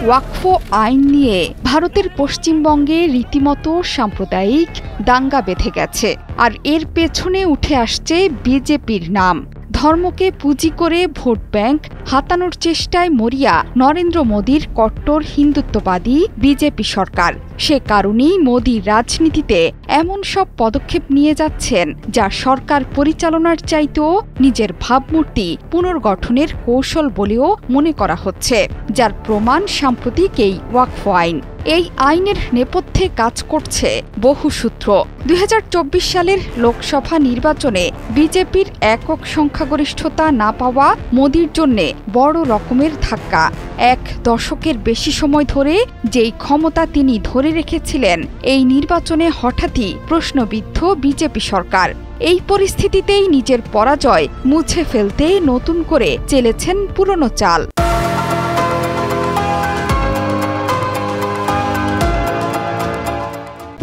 ওয়াকফ আইন নিয়ে ভারতের পশ্চিমবঙ্গে রীতিমতো সাম্প্রদায়িক দাঙ্গা বেঁধে গেছে, আর এর পেছনে উঠে আসছে বিজেপির নাম। ধর্মকে পুঁজি করে ভোট ব্যাংক হাতানোর চেষ্টায় মরিয়া নরেন্দ্র মোদীর কট্টর হিন্দুত্ববাদী বিজেপি সরকার। সে কারণেই মোদী রাজনীতিতে এমন সব পদক্ষেপ নিয়ে যাচ্ছেন যা সরকার পরিচালনার চাইতেও নিজের ভাবমূর্তি পুনর্গঠনের কৌশল বলেও মনে করা হচ্ছে, যার প্রমাণ সাম্প্রতিক এই ওয়াকফ আইন। এই আইনের নেপথ্যে কাজ করছে বহু সূত্র। 2024 সালের লোকসভা নির্বাচনে বিজেপির একক সংখ্যাগরিষ্ঠতা না পাওয়া মোদীর জন্যে বড় রকমের ধাক্কা। 1 দশকের বেশি সময় ধরে যেই ক্ষমতা তিনি ধরে রেখেছিলেন, এই নির্বাচনে হঠাৎই প্রশ্নবিদ্ধ বিজেপি সরকার। এই পরিস্থিতিতেই নিজের পরাজয় মুছে ফেলতে নতুন করে চেলেছেন পুরনো চাল।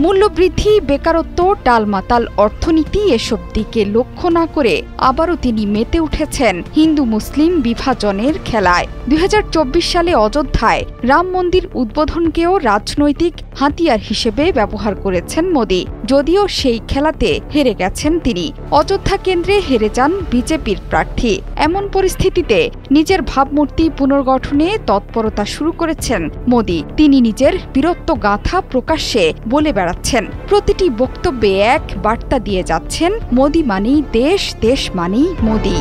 মূল্যবৃদ্ধি, বেকারত্ব, টালমাতাল অর্থনীতি এসব দিকে লক্ষ্য না করে আবারও তিনি মেতে উঠেছেন হিন্দু মুসলিম বিভাজনের খেলায়। 2024 সালে অযোধ্যায় রাম মন্দির উদ্বোধনকেও রাজনৈতিক হাতিয়ার হিসেবে ব্যবহার করেছেন মোদী, যদিও সেই খেলাতে হেরে গেছেন তিনি। অযোধ্যা কেন্দ্রে হেরে যান বিজেপির প্রার্থী। এমন পরিস্থিতিতে নিজের ভাবমূর্তি পুনর্গঠনে তৎপরতা শুরু করেছেন মোদী। তিনি নিজের বীরত্ব গাথা প্রকাশ্যে বলে বেড়াচ্ছেন। প্রতিটি বক্তব্যে এক বার্তা দিয়ে যাচ্ছেন, মোদী মানেই দেশ, দেশ মানেই মোদী।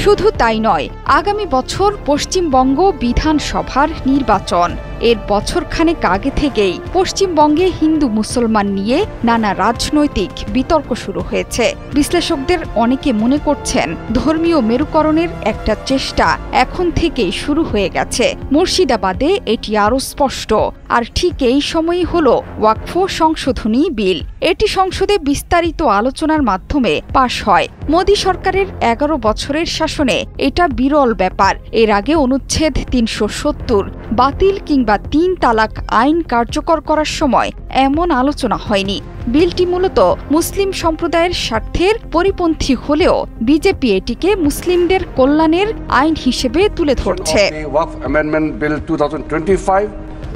শুধু তাই নয়, আগামী বছর পশ্চিমবঙ্গ বিধানসভার নির্বাচন। এর বছরখানেক আগে থেকেই পশ্চিমবঙ্গে হিন্দু মুসলমান নিয়ে নানা রাজনৈতিক বিতর্ক শুরু হয়েছে। বিশ্লেষকদের অনেকে মনে করছেন, ধর্মীয় মেরুকরণের একটা চেষ্টা এখন থেকেই শুরু হয়ে গেছে। মুর্শিদাবাদে এটি আরও স্পষ্ট। আর ঠিক এই সময়ই হল ওয়াকফ সংশোধনী বিল। এটি সংসদে বিস্তারিত আলোচনার মাধ্যমে পাশ হয়। মোদী সরকারের 11 বছরের শাসনে এটা বিরল ব্যাপার। এর আগে অনুচ্ছেদ 370 বাতিল কিংবা 3 তালাক আইন কার্যকর করার সময় এমন আলোচনা হয়নি। বিলটি মূলত মুসলিম সম্প্রদায়ের স্বার্থের পরিপন্থী হলেও বিজেপি এটিকে মুসলিমদের কল্যাণের আইন হিসেবে তুলে ধরছে।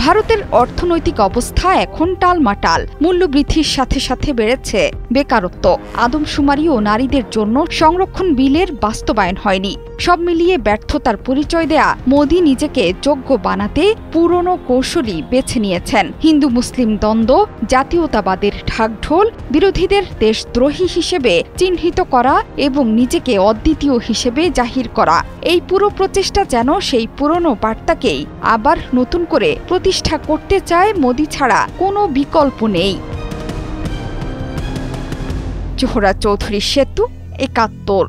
ভারতের অর্থনৈতিক অবস্থা এখন টালমাটাল। মূল্যবৃদ্ধির সাথে সাথে বেড়েছে বেকারত্ব, আদমশুমারি ও নারীদের জন্য সংরক্ষণ বিলের বাস্তবায়ন হয়নি। সব মিলিয়ে ব্যর্থতার পরিচয় দেয়া মোদী নিজেকে যোগ্য বানাতে পুরনো কৌশলই বেছে নিয়েছেন। হিন্দু মুসলিম দ্বন্দ্ব, জাতীয়তাবাদের ঢাকঢোল, বিরোধীদের দেশদ্রোহী হিসেবে চিহ্নিত করা এবং নিজেকে অদ্বিতীয় হিসেবে জাহির করা। এই পুরো প্রচেষ্টা যেন সেই পুরনো বার্তাকেই আবার নতুন করে প্রতিষ্ঠা করতে চায়। মোদী ছাড়া কোনো বিকল্প নেই। জোহরা চৌধুরী সেতু, 71।